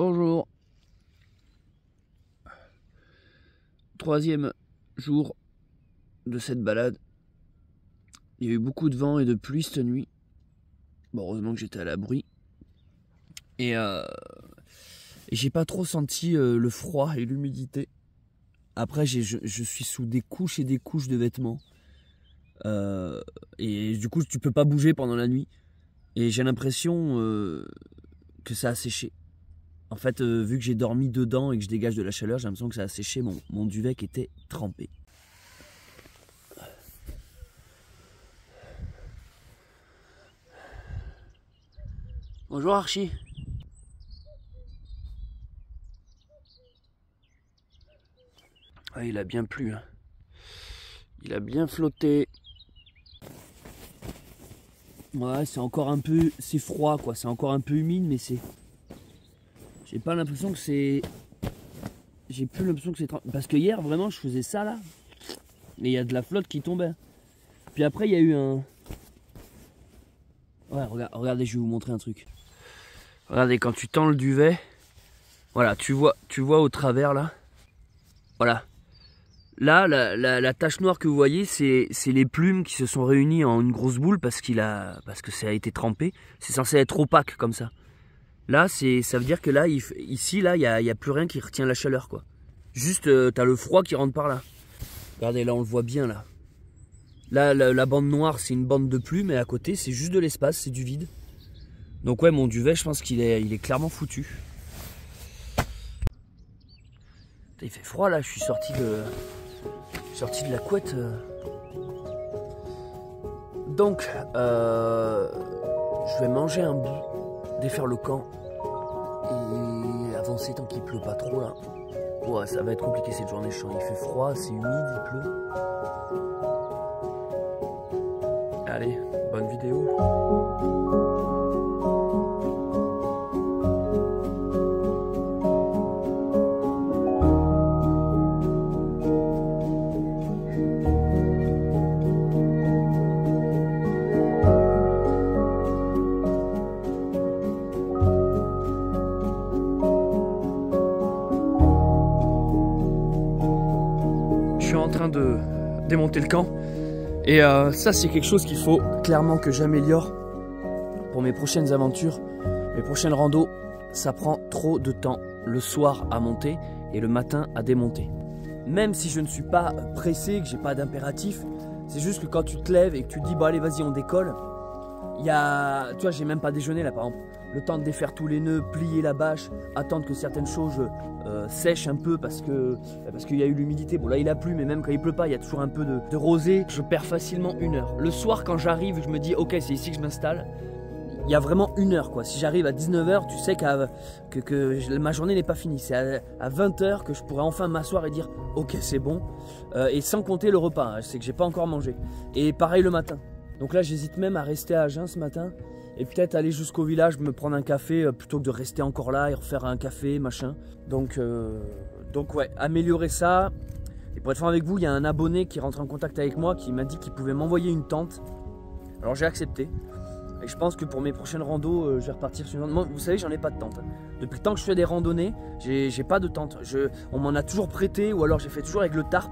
Bonjour. Troisième jour de cette balade. Il y a eu beaucoup de vent et de pluie cette nuit. Bon, heureusement que j'étais à l'abri. Et j'ai pas trop senti le froid et l'humidité. Après, je suis sous des couches et des couches de vêtements. Et du coup, tu peux pas bouger pendant la nuit. Et j'ai l'impression que ça a séché. En fait, vu que j'ai dormi dedans et que je dégage de la chaleur, j'ai l'impression que ça a séché. Mon duvet qui était trempé. Bonjour Archie. Ah, il a bien plu. Hein. Il a bien flotté. Ouais, c'est encore un peu... C'est froid, quoi. C'est encore un peu humide, mais c'est... J'ai pas l'impression que c'est... J'ai plus l'impression que c'est... Parce que hier, vraiment, je faisais ça, là. Et il y a de la flotte qui tombait. Puis après, il y a eu un... Ouais, regardez, je vais vous montrer un truc. Regardez, quand tu tends le duvet... Voilà, tu vois au travers, là. Voilà. Là, la tache noire que vous voyez, c'est les plumes qui se sont réunies en une grosse boule parce que ça a été trempé. C'est censé être opaque comme ça. Là, ça veut dire que là, ici, là, il y a plus rien qui retient la chaleur, quoi. Juste, t'as le froid qui rentre par là. Regardez, là, on le voit bien, là. Là, la bande noire, c'est une bande de plumes, et à côté, c'est juste de l'espace, c'est du vide. Donc ouais, mon duvet, je pense qu'il est clairement foutu. Il fait froid, là, je suis sorti de la couette. Donc, je vais manger un bout, défaire le camp et avancer tant qu'il pleut pas trop là. Ouais, ça va être compliqué cette journée, il fait froid, c'est humide, il pleut. Allez, bonne vidéo. Je suis en train de démonter le camp et ça c'est quelque chose qu'il faut clairement que j'améliore pour mes prochaines aventures, mes prochaines randos. Ça prend trop de temps le soir à monter et le matin à démonter. Même si je ne suis pas pressé, que j'ai pas d'impératif, c'est juste que quand tu te lèves et que tu te dis bon allez vas-y on décolle, il y a, tu vois, j'ai même pas déjeuné là par exemple, le temps de défaire tous les nœuds, plier la bâche, attendre que certaines choses sèchent un peu parce qu'il y a eu l'humidité. Bon là il a plu, mais même quand il pleut pas, il y a toujours un peu de rosée. Je perds facilement 1 heure. Le soir quand j'arrive, je me dis ok c'est ici que je m'installe. Il y a vraiment 1 heure quoi. Si j'arrive à 19 h, tu sais que ma journée n'est pas finie. C'est à 20 h que je pourrais enfin m'asseoir et dire ok c'est bon. Et sans compter le repas, hein. C'est que j'ai pas encore mangé. Et pareil le matin. Donc là j'hésite même à rester à Agen ce matin et peut-être aller jusqu'au village me prendre un café plutôt que de rester encore là et refaire un café machin. Donc ouais, améliorer ça. Et pour être franc avec vous, il y a un abonné qui rentre en contact avec moi qui m'a dit qu'il pouvait m'envoyer une tente. Alors j'ai accepté. Et je pense que pour mes prochaines randos, je vais repartir sur une tente. Moi, vous savez, j'en ai pas de tente. Depuis le temps que je fais des randonnées, j'ai pas de tente. On m'en a toujours prêté ou alors j'ai fait toujours avec le tarp.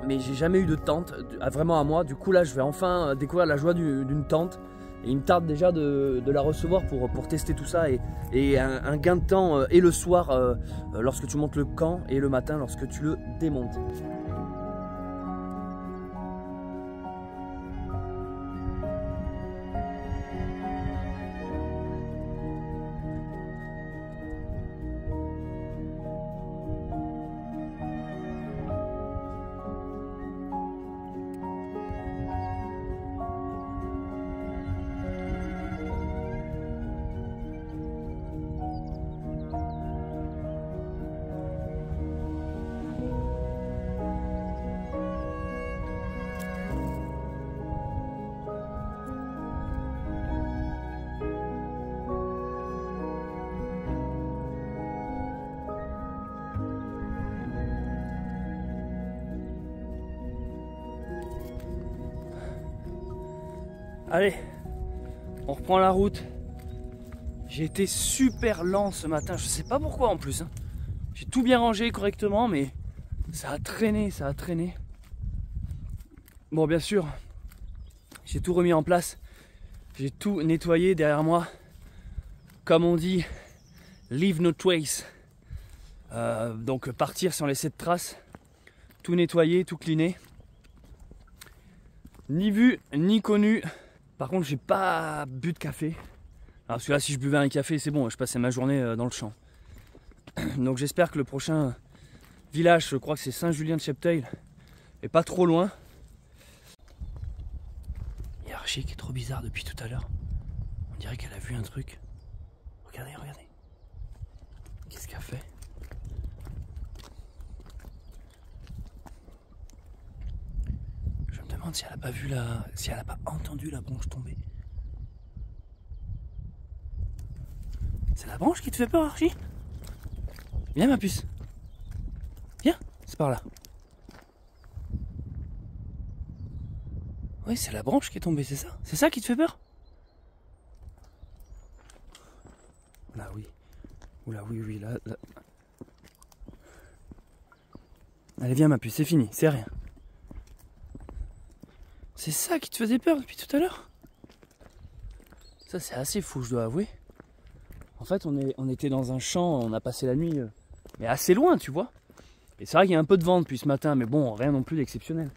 Mais j'ai jamais eu de tente, vraiment à moi. Du coup là je vais enfin découvrir la joie d'une tente. Et il me tarde déjà de la recevoir pour tester tout ça. Et un gain de temps et le soir lorsque tu montes le camp et le matin lorsque tu le démontes. Allez, on reprend la route. J'ai été super lent ce matin, je sais pas pourquoi en plus. Hein. J'ai tout bien rangé correctement, mais ça a traîné, ça a traîné. Bon, bien sûr, j'ai tout remis en place. J'ai tout nettoyé derrière moi. Comme on dit, leave no trace. Donc partir sans laisser de traces. Tout nettoyer, tout cleaner. Ni vu, ni connu. Par contre, j'ai pas bu de café. Alors, parce que là, si je buvais un café, c'est bon, je passais ma journée dans le champ. Donc j'espère que le prochain village, je crois que c'est Saint-Julien-de-Cheptail, est pas trop loin. Il y a Archie qui est trop bizarre depuis tout à l'heure. On dirait qu'elle a vu un truc. Regardez, regardez. Qu'est-ce qu'elle fait? Je me demande si elle a pas vu si elle a pas entendu la branche tomber. C'est la branche qui te fait peur, Archie? Viens ma puce. Viens, c'est par là. Oui, c'est la branche qui est tombée, c'est ça? C'est ça qui te fait peur? Là oui. Oula oui, oui, là. Allez, viens ma puce, c'est fini, c'est rien. C'est ça qui te faisait peur depuis tout à l'heure? Ça c'est assez fou, je dois avouer. En fait, on était dans un champ, on a passé la nuit, mais assez loin, tu vois. Et c'est vrai qu'il y a un peu de vent depuis ce matin, mais bon, rien non plus d'exceptionnel.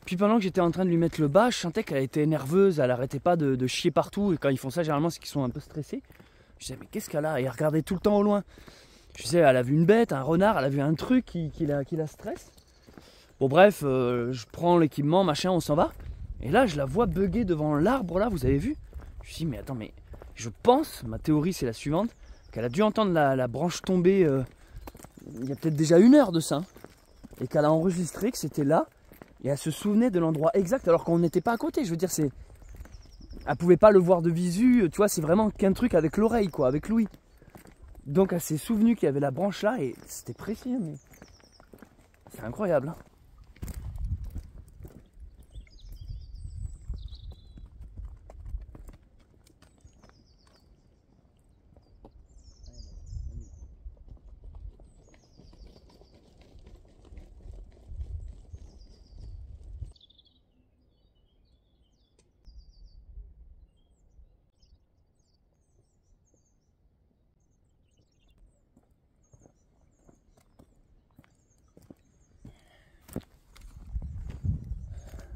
Puis pendant que j'étais en train de lui mettre le bas, je sentais qu'elle était nerveuse, elle arrêtait pas de chier partout. Et quand ils font ça, généralement, c'est qu'ils sont un peu stressés. Je disais, mais qu'est-ce qu'elle a? Et elle regardait tout le temps au loin. Je disais, elle a vu une bête, un renard, elle a vu un truc qui la stresse. Bon bref, je prends l'équipement, machin, on s'en va. Et là, je la vois bugger devant l'arbre, là, vous avez vu? Je me suis dit, mais attends, mais je pense, ma théorie c'est la suivante, qu'elle a dû entendre la branche tomber il y a peut-être déjà 1 heure de ça. Et qu'elle a enregistré que c'était là. Et elle se souvenait de l'endroit exact alors qu'on n'était pas à côté. Je veux dire, elle pouvait pas le voir de visu. Tu vois, c'est vraiment qu'un truc avec l'oreille, quoi, avec l'ouïe. Donc elle s'est souvenue qu'il y avait la branche là et c'était précis, mais c'est incroyable. Hein.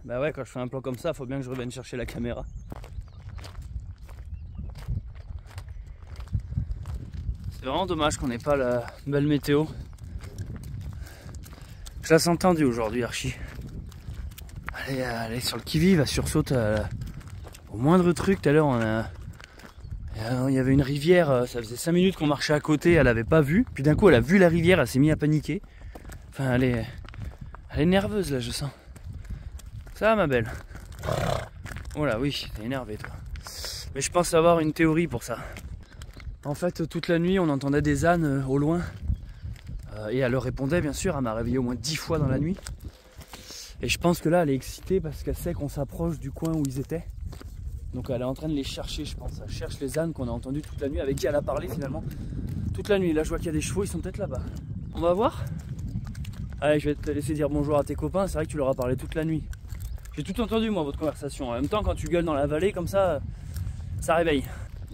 Bah ouais, quand je fais un plan comme ça, faut bien que je revienne chercher la caméra. C'est vraiment dommage qu'on n'ait pas la belle météo. Je la sens tendue aujourd'hui, Archie. Elle est sur le qui-vive, elle sursaute au moindre truc. Tout à l'heure, il y avait une rivière, ça faisait 5 minutes qu'on marchait à côté, elle n'avait pas vu. Puis d'un coup, elle a vu la rivière, elle s'est mise à paniquer. Enfin, elle est nerveuse là, je sens. Ça va, ma belle? Oh là, oui, t'es énervé, toi. Mais je pense avoir une théorie pour ça. En fait, toute la nuit, on entendait des ânes au loin. Et elle leur répondait, bien sûr. Elle m'a réveillé au moins 10 fois dans la nuit. Et je pense que là, elle est excitée parce qu'elle sait qu'on s'approche du coin où ils étaient. Donc elle est en train de les chercher, je pense. Elle cherche les ânes qu'on a entendus toute la nuit, avec qui elle a parlé finalement. Toute la nuit. Là, je vois qu'il y a des chevaux, ils sont peut-être là-bas. On va voir? Allez, je vais te laisser dire bonjour à tes copains. C'est vrai que tu leur as parlé toute la nuit. J'ai tout entendu, moi, votre conversation. En même temps, quand tu gueules dans la vallée, comme ça réveille.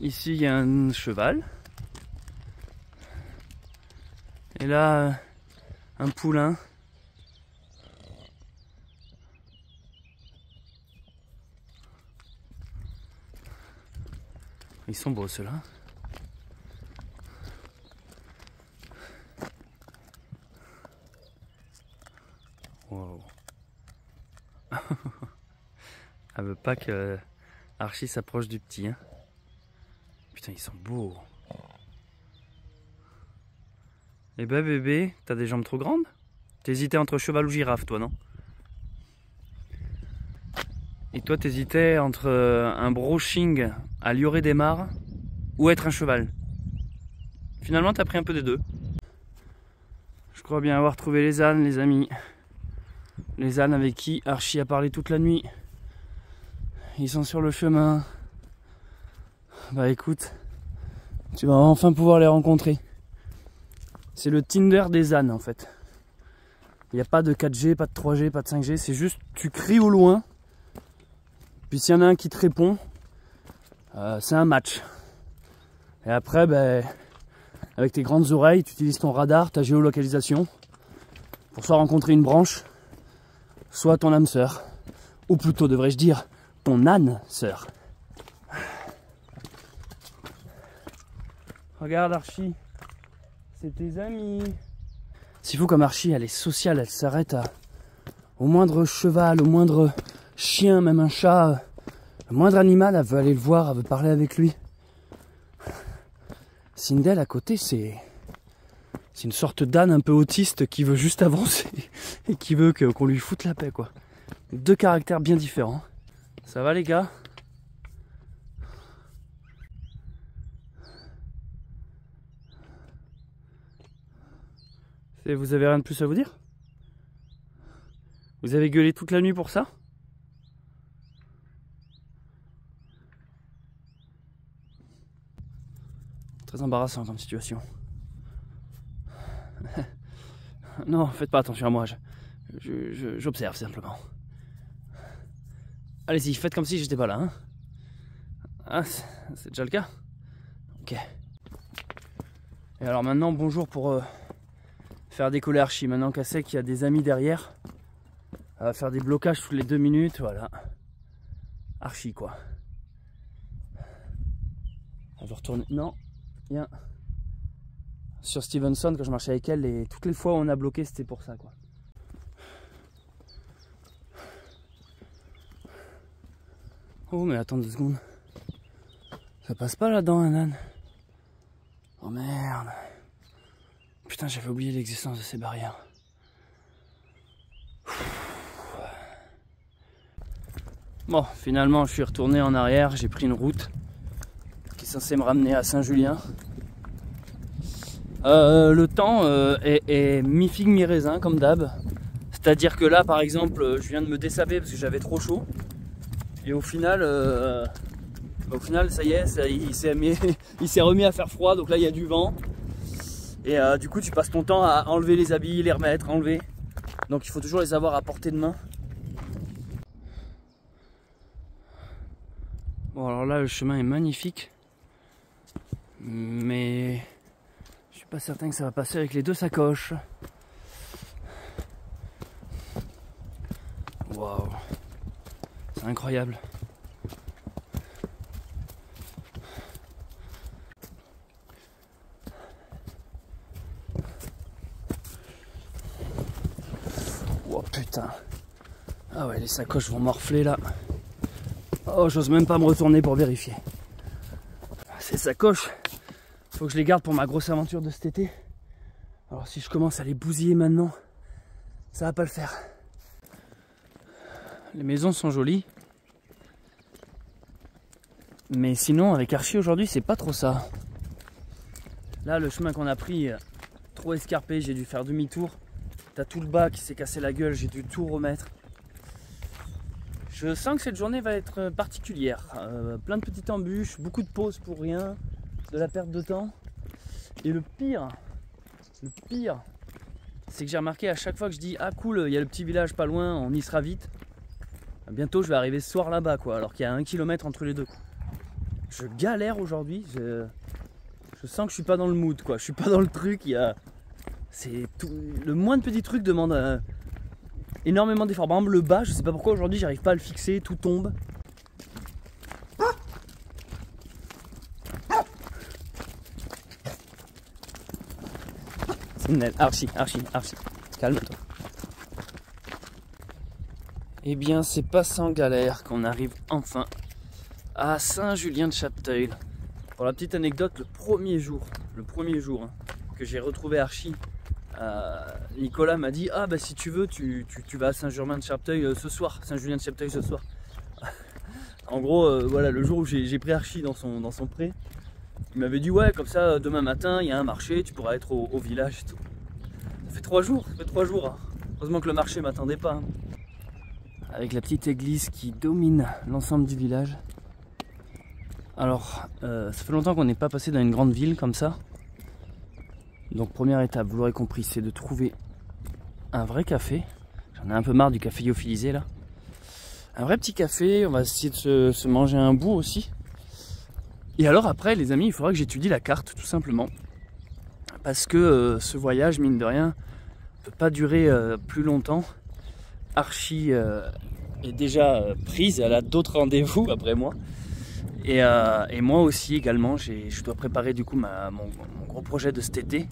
Ici, il y a un cheval. Et là, un poulain. Ils sont beaux, ceux-là. Wow. Elle veut pas que Archie s'approche du petit. Hein. Putain, ils sont beaux. Eh ben bébé, t'as des jambes trop grandes? T'hésitais entre cheval ou girafe, toi, non? Et toi, t'hésitais entre un broching à Lioré des Mares ou être un cheval. Finalement, t'as pris un peu des deux. Je crois bien avoir trouvé les ânes, les amis. Les ânes avec qui Archie a parlé toute la nuit. Ils sont sur le chemin. Bah écoute, Tu vas enfin pouvoir les rencontrer. C'est le Tinder des ânes en fait. Il n'y a pas de 4G, pas de 3G, pas de 5G, c'est juste tu cries au loin. Puis s'il y en a un qui te répond, c'est un match. Et après, ben, avec tes grandes oreilles, tu utilises ton radar, ta géolocalisation, pour soit rencontrer une branche, soit ton âme sœur. Ou plutôt, devrais-je dire, ton âne sœur. Regarde Archie, c'est tes amis. C'est fou comme Archie, elle est sociale, elle s'arrête au moindre cheval, au moindre chien, même un chat, le moindre animal, elle veut aller le voir, elle veut parler avec lui. Sindel à côté, c'est une sorte d'âne un peu autiste qui veut juste avancer et qui veut qu'on lui foute la paix, quoi. Deux caractères bien différents. Ça va les gars? Vous avez rien de plus à vous dire? Vous avez gueulé toute la nuit pour ça? Très embarrassant comme situation. Non, faites pas attention à moi, j'observe simplement. Allez-y, faites comme si j'étais pas là. Hein. Ah, c'est déjà le cas? Ok. Et alors maintenant, bonjour pour faire décoller Archie. Maintenant qu'elle sait qu'il y a des amis derrière, elle va faire des blocages toutes les 2 minutes, voilà. Archie quoi. Elle veut retourner. Non, bien. Sur Stevenson, quand je marchais avec elle, et toutes les fois où on a bloqué, c'était pour ça quoi. Oh mais attends 2 secondes. Ça passe pas là-dedans un âne. Oh merde. Putain, j'avais oublié l'existence de ces barrières. Bon, finalement, je suis retourné en arrière. J'ai pris une route qui est censée me ramener à Saint-Julien. Le temps est mi-figue, mi-raisin, comme d'hab. C'est-à-dire que là, par exemple, je viens de me dessaper parce que j'avais trop chaud. Et au final, ça y est, il s'est remis à faire froid. Donc là, il y a du vent. Et du coup tu passes ton temps à enlever les habits, les remettre, enlever. Donc il faut toujours les avoir à portée de main. Bon alors là le chemin est magnifique. Mais je suis pas certain que ça va passer avec les 2 sacoches. Waouh. C'est incroyable. Oh putain. Ah ouais, les sacoches vont morfler là. Oh, j'ose même pas me retourner pour vérifier. Ces sacoches, faut que je les garde pour ma grosse aventure de cet été. Alors si je commence à les bousiller maintenant, ça va pas le faire. Les maisons sont jolies. Mais sinon, avec Archie aujourd'hui, c'est pas trop ça. Là, le chemin qu'on a pris, trop escarpé, j'ai dû faire demi-tour. T'as tout le bas qui s'est cassé la gueule, j'ai dû tout remettre. Je sens que cette journée va être particulière. Plein de petites embûches, beaucoup de pauses pour rien, de la perte de temps. Et le pire, c'est que j'ai remarqué à chaque fois que je dis ah cool, il y a le petit village pas loin, on y sera vite. Bientôt je vais arriver ce soir là-bas quoi, alors qu'il y a 1 kilomètre entre les deux. Je galère aujourd'hui, je sens que je suis pas dans le mood quoi, je suis pas dans le truc, c'est tout, le moindre petit truc demande énormément d'efforts. Par exemple le bas, je sais pas pourquoi aujourd'hui j'arrive pas à le fixer, tout tombe. Archie, calme-toi. Eh bien c'est pas sans galère qu'on arrive enfin à Saint-Julien-de-Chapteuil. Pour la petite anecdote, le premier jour que j'ai retrouvé Archie, Nicolas m'a dit ah bah si tu veux tu vas à Saint-Germain-de-Chapteuil ce soir, Saint-Julien-de-Chapteuil ce soir. En gros voilà, le jour où j'ai pris Archie dans son pré, il m'avait dit ouais comme ça demain matin il y a un marché, tu pourras être au village et tout. Ça fait 3 jours, hein. Heureusement que le marché m'attendait pas. Hein. Avec la petite église qui domine l'ensemble du village. Alors, ça fait longtemps qu'on n'est pas passé dans une grande ville comme ça. Donc première étape, vous l'aurez compris, c'est de trouver un vrai café. J'en ai un peu marre du café lyophilisé là. Un vrai petit café, on va essayer de se manger un bout aussi. Et alors après les amis, il faudra que j'étudie la carte tout simplement. Parce que ce voyage, mine de rien, ne peut pas durer plus longtemps. Archie est déjà prise, elle a d'autres rendez-vous après moi. Et moi aussi également, je dois préparer du coup mon gros projet de cet été,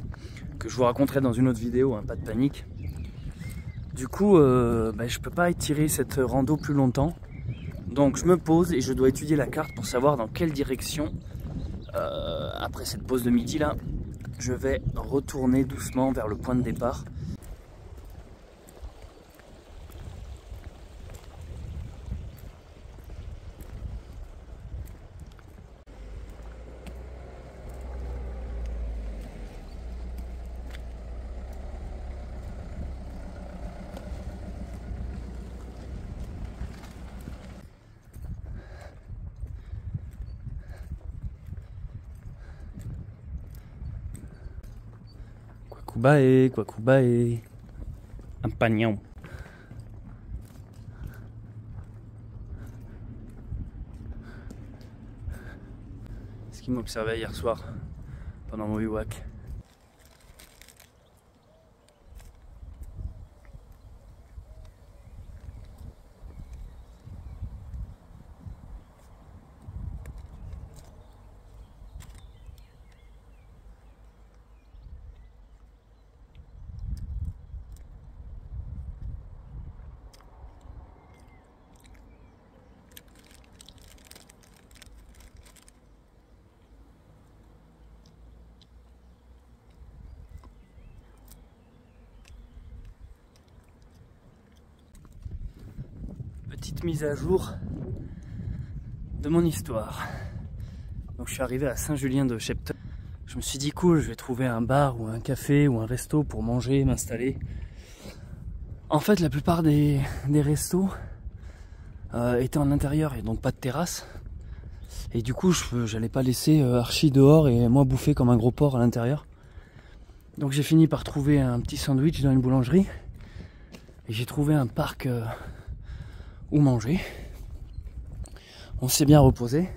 que je vous raconterai dans une autre vidéo, hein, pas de panique. Du coup, je peux pas étirer cette rando plus longtemps. Donc je me pose et je dois étudier la carte pour savoir dans quelle direction, après cette pause de midi là, je vais retourner doucement vers le point de départ. Kwakubae, un pagnon. Ce qui m'observait hier soir pendant mon bivouac. Petite mise à jour de mon histoire. Donc je suis arrivé à Saint-Julien-de-Chepteuil. Je me suis dit cool, je vais trouver un bar ou un café ou un resto pour manger, m'installer. En fait la plupart des restos étaient en intérieur et donc pas de terrasse. Et du coup j'allais pas laisser Archie dehors et moi bouffer comme un gros porc à l'intérieur. Donc j'ai fini par trouver un petit sandwich dans une boulangerie. Et j'ai trouvé un parc où manger. On s'est bien reposé.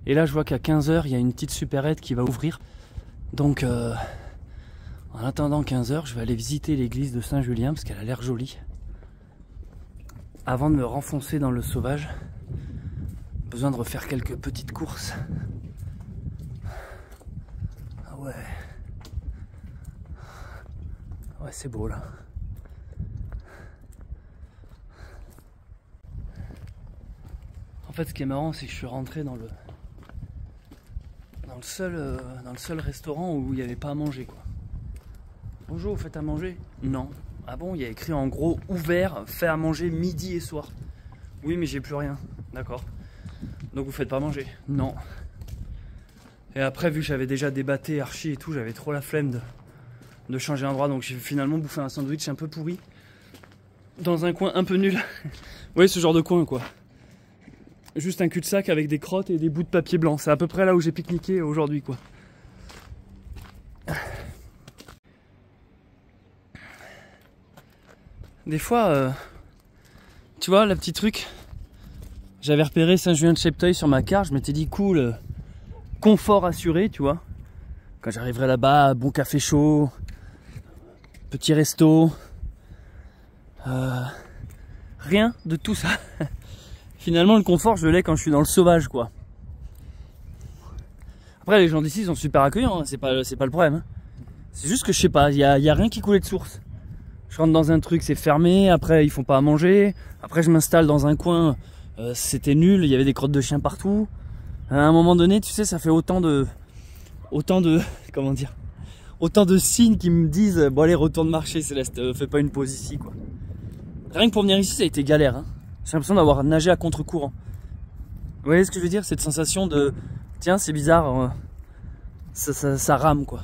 Et là je vois qu'à 15 h il y a une petite supérette qui va ouvrir. Donc en attendant 15 h je vais aller visiter l'église de Saint-Julien parce qu'elle a l'air jolie. Avant de me renfoncer dans le sauvage, besoin de refaire quelques petites courses. Ah ouais. Ouais, c'est beau là. En fait, ce qui est marrant, c'est que je suis rentré dans le seul restaurant où il n'y avait pas à manger, quoi. Bonjour, vous faites à manger? Non. Ah bon, il y a écrit en gros ouvert, fait à manger midi et soir. Oui, mais j'ai plus rien. D'accord. Donc vous faites pas manger? Non. Et après, vu que j'avais déjà débatté Archie et tout, j'avais trop la flemme de changer d'endroit, donc j'ai finalement bouffé un sandwich un peu pourri dans un coin un peu nul. Vous voyez ce genre de coin, quoi. Juste un cul-de-sac avec des crottes et des bouts de papier blanc. C'est à peu près là où j'ai pique-niqué aujourd'hui, quoi. Des fois, tu vois, le petit truc, j'avais repéré Saint-Julien-de-Chepteuil sur ma carte, je m'étais dit cool, confort assuré, tu vois. Quand j'arriverai là-bas, bon café chaud, petit resto, rien de tout ça. Finalement, le confort, je l'ai quand je suis dans le sauvage, quoi. Après, les gens d'ici sont super accueillants, hein, c'est pas le problème. Hein. C'est juste que je sais pas, y a rien qui coulait de source. Je rentre dans un truc, c'est fermé, après ils font pas à manger, après je m'installe dans un coin, c'était nul, il y avait des crottes de chien partout. À un moment donné, tu sais, ça fait autant de comment dire, autant de signes qui me disent bon allez, retourne marcher Céleste, fais pas une pause ici, quoi. Rien que pour venir ici, ça a été galère, hein. J'ai l'impression d'avoir nagé à contre-courant. Vous voyez ce que je veux dire? Cette sensation de tiens, c'est bizarre, ça rame, quoi.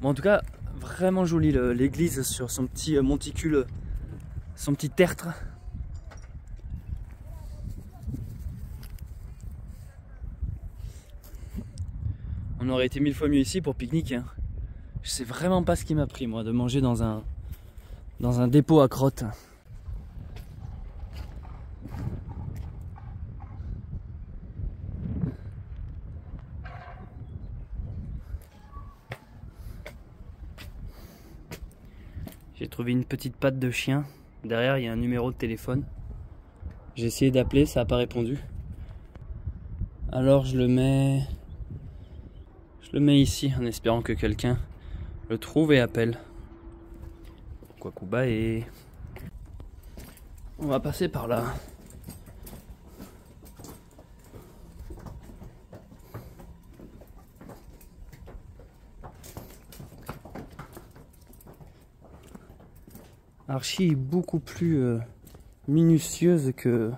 Bon, en tout cas, vraiment joli l'église sur son petit monticule, son petit tertre. On aurait été 1000 fois mieux ici pour pique-niquer. Hein. Je sais vraiment pas ce qui m'a pris, moi, de manger dans un dépôt à crottes. J'ai trouvé une petite patte de chien. Derrière, il y a un numéro de téléphone. J'ai essayé d'appeler, ça n'a pas répondu. Alors je le mets ici en espérant que quelqu'un le trouve et appelle. Kwakuba et on va passer par là. Archie est beaucoup plus minutieuse que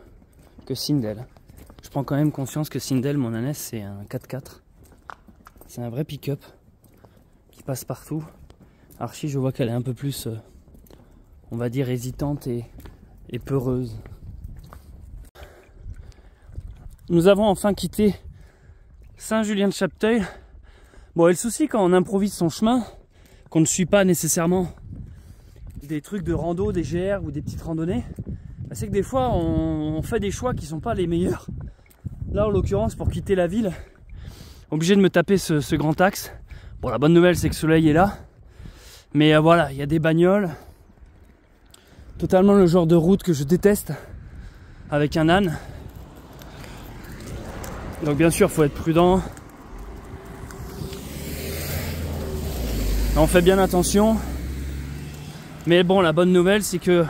Sindel. Je prends quand même conscience que Sindel, mon ânesse, c'est un 4x4. C'est un vrai pick-up qui passe partout. Archie, je vois qu'elle est un peu plus, on va dire, hésitante et peureuse. Nous avons enfin quitté Saint-Julien-de-Chapteuil. Bon, et le souci quand on improvise son chemin, qu'on ne suit pas nécessairement des trucs de rando, des GR ou des petites randonnées, c'est que des fois on fait des choix qui sont pas les meilleurs. Là en l'occurrence pour quitter la ville, obligé de me taper ce grand axe. Bon, la bonne nouvelle c'est que le soleil est là, mais voilà, il y a des bagnoles, totalement le genre de route que je déteste avec un âne. Donc bien sûr faut être prudent, on fait bien attention. Mais bon, la bonne nouvelle, c'est que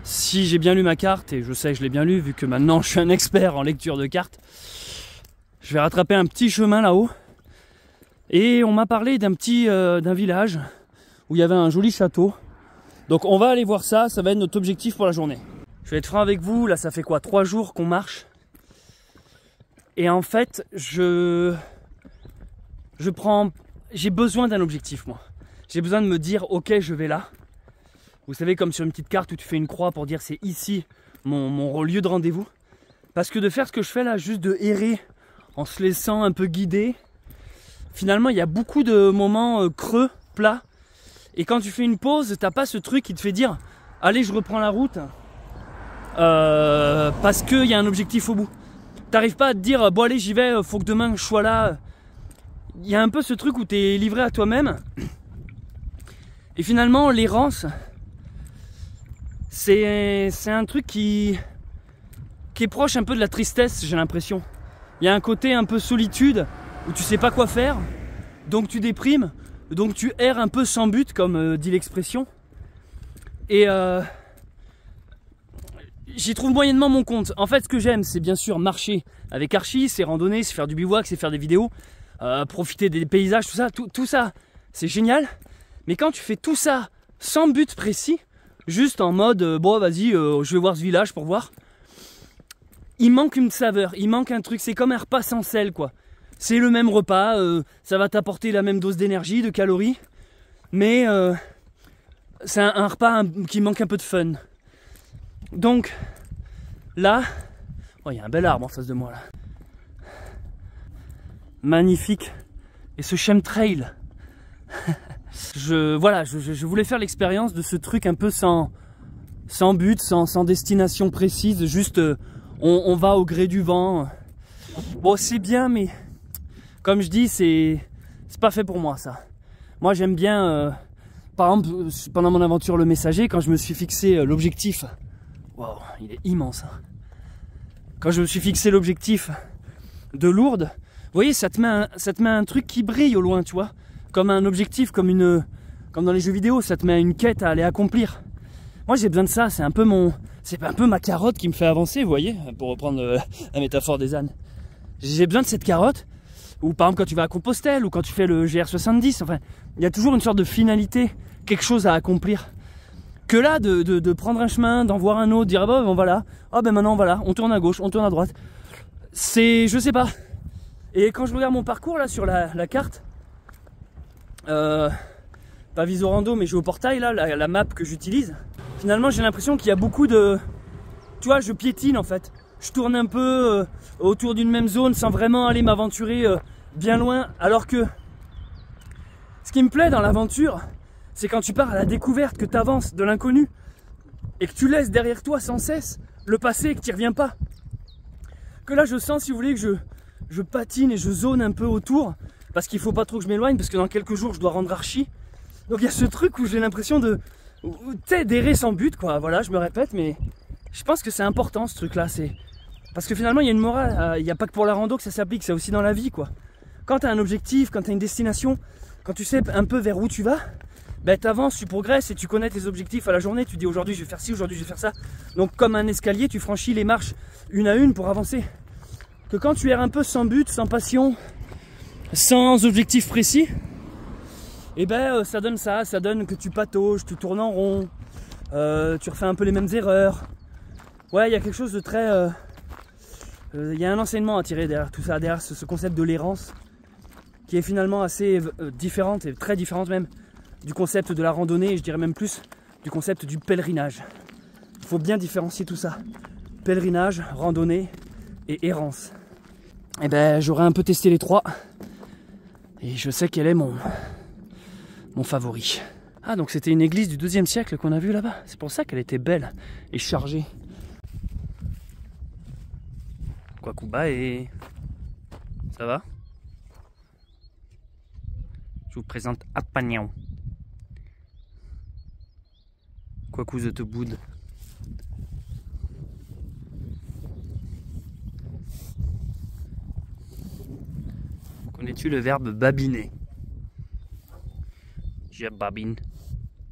si j'ai bien lu ma carte, et je sais que je l'ai bien lu, vu que maintenant je suis un expert en lecture de cartes, je vais rattraper un petit chemin là-haut. Et on m'a parlé d'un village où il y avait un joli château. Donc on va aller voir ça, ça va être notre objectif pour la journée. Je vais être franc avec vous, là ça fait quoi, 3 jours qu'on marche. Et en fait, j'ai besoin d'un objectif, moi. J'ai besoin de me dire, ok, je vais là. Vous savez, comme sur une petite carte où tu fais une croix pour dire c'est ici mon lieu de rendez-vous. Parce que de faire ce que je fais là, juste de errer en se laissant un peu guider, finalement il y a beaucoup de moments creux, plats. Et quand tu fais une pause, t'as pas ce truc qui te fait dire allez, je reprends la route parce qu'il y a un objectif au bout. T'arrives pas à te dire bon allez, j'y vais, faut que demain je sois là. Il y a un peu ce truc où t'es livré à toi-même. Et finalement, l'errance, c'est un truc qui est proche un peu de la tristesse, j'ai l'impression. Il y a un côté un peu solitude, où tu sais pas quoi faire, donc tu déprimes, donc tu erres un peu sans but, comme dit l'expression. Et j'y trouve moyennement mon compte. En fait, ce que j'aime, c'est bien sûr marcher avec Archie, c'est randonner, c'est faire du bivouac, c'est faire des vidéos, profiter des paysages, tout ça, c'est génial. Mais quand tu fais tout ça sans but précis, juste en mode bon vas-y, je vais voir ce village pour voir, il manque une saveur, il manque un truc, c'est comme un repas sans sel quoi. C'est le même repas, ça va t'apporter la même dose d'énergie, de calories, mais c'est un repas qui manque un peu de fun. Donc là, oh, il y a un bel arbre en face de moi là. Magnifique. Et ce chemtrail. Je voulais faire l'expérience de ce truc un peu sans but, sans destination précise, juste on va au gré du vent. Bon, c'est bien, mais comme je dis, c'est pas fait pour moi ça. Moi j'aime bien, par exemple, pendant mon aventure Le Messager, quand je me suis fixé l'objectif, waouh, il est immense. Hein. Quand je me suis fixé l'objectif de Lourdes, vous voyez, ça te met un truc qui brille au loin, tu vois. Comme un objectif, comme dans les jeux vidéo, ça te met une quête à aller accomplir. Moi j'ai besoin de ça, c'est un peu ma carotte qui me fait avancer, vous voyez, pour reprendre la métaphore des ânes. J'ai besoin de cette carotte, ou par exemple quand tu vas à Compostelle, ou quand tu fais le GR70, enfin, il y a toujours une sorte de finalité, quelque chose à accomplir. Que là, de prendre un chemin, d'en voir un autre, dire ah bah on va là, ah ben maintenant on va là, on tourne à gauche, on tourne à droite. C'est, je sais pas. Et quand je regarde mon parcours là sur la carte, pas Visorando mais Géoportail là, la map que j'utilise, finalement j'ai l'impression qu'il y a beaucoup de, tu vois, je piétine en fait, je tourne un peu autour d'une même zone sans vraiment aller m'aventurer bien loin. Alors que ce qui me plaît dans l'aventure, c'est quand tu pars à la découverte, que tu avances de l'inconnu et que tu laisses derrière toi sans cesse le passé et que tu n'y reviens pas. Que là je sens, si vous voulez, que je patine et je zone un peu autour parce qu'il faut pas trop que je m'éloigne parce que dans quelques jours je dois rendre archi. Donc il y a ce truc où j'ai l'impression d'errer sans but, quoi. Voilà, je me répète, mais je pense que c'est important ce truc là. Parce que finalement il y a une morale, il n'y a pas que pour la rando que ça s'applique, c'est aussi dans la vie, quoi. Quand tu as un objectif, quand tu as une destination, quand tu sais un peu vers où tu vas, ben tu avances, tu progresses et tu connais tes objectifs à la journée. Tu dis aujourd'hui je vais faire ci, aujourd'hui je vais faire ça. Donc comme un escalier, tu franchis les marches une à une pour avancer. Que quand tu erres un peu sans but, sans passion, sans objectif précis, et ben ça donne ça, ça donne que tu patauges, tu tournes en rond, tu refais un peu les mêmes erreurs. Ouais, il y a quelque chose de très... il y a un enseignement à tirer derrière tout ça, derrière ce concept de l'errance, qui est finalement assez différente, et très différente même, du concept de la randonnée, et je dirais même plus du concept du pèlerinage. Il faut bien différencier tout ça. Pèlerinage, randonnée et errance. Et ben j'aurais un peu testé les trois, et je sais quel est mon favori. Ah, donc c'était une église du 12e siècle qu'on a vue là-bas. C'est pour ça qu'elle était belle et chargée. Kwakuba, et ça va? Je vous présente Apagnan. Kwaku the te boude. Connais-tu le verbe babiner? Je babine.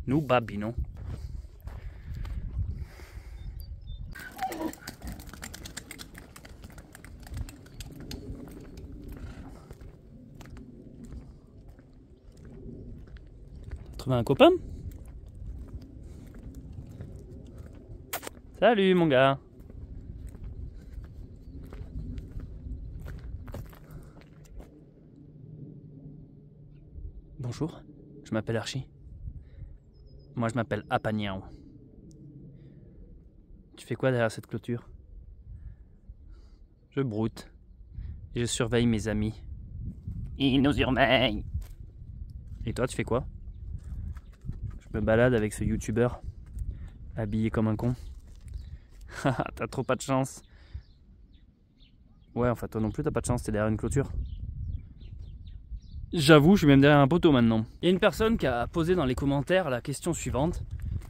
Nous babinons. Trouvé un copain? Salut mon gars. Bonjour, je m'appelle Archie. Moi je m'appelle Apagnan. Tu fais quoi derrière cette clôture? Je broute et je surveille mes amis. Ils nous surveillent. Et toi tu fais quoi? Je me balade avec ce youtubeur habillé comme un con. T'as trop pas de chance. Ouais, enfin toi non plus t'as pas de chance, t'es derrière une clôture. J'avoue, je suis même derrière un poteau maintenant. Il y a une personne qui a posé dans les commentaires la question suivante.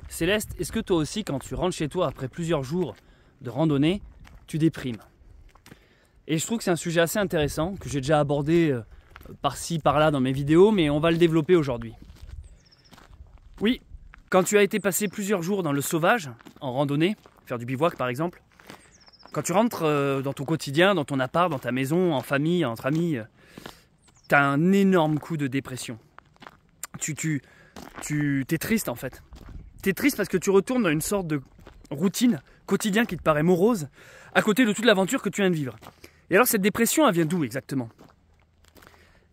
Céleste, est-ce que toi aussi, quand tu rentres chez toi après plusieurs jours de randonnée, tu déprimes? Et je trouve que c'est un sujet assez intéressant, que j'ai déjà abordé par-ci, par-là dans mes vidéos, mais on va le développer aujourd'hui. Oui, quand tu as été passer plusieurs jours dans le sauvage, en randonnée, faire du bivouac par exemple, quand tu rentres dans ton quotidien, dans ton appart, dans ta maison, en famille, entre amis, t'as un énorme coup de dépression. T'es triste en fait. T'es triste parce que tu retournes dans une sorte de routine quotidien qui te paraît morose, à côté de toute l'aventure que tu viens de vivre. Et alors cette dépression, elle vient d'où exactement?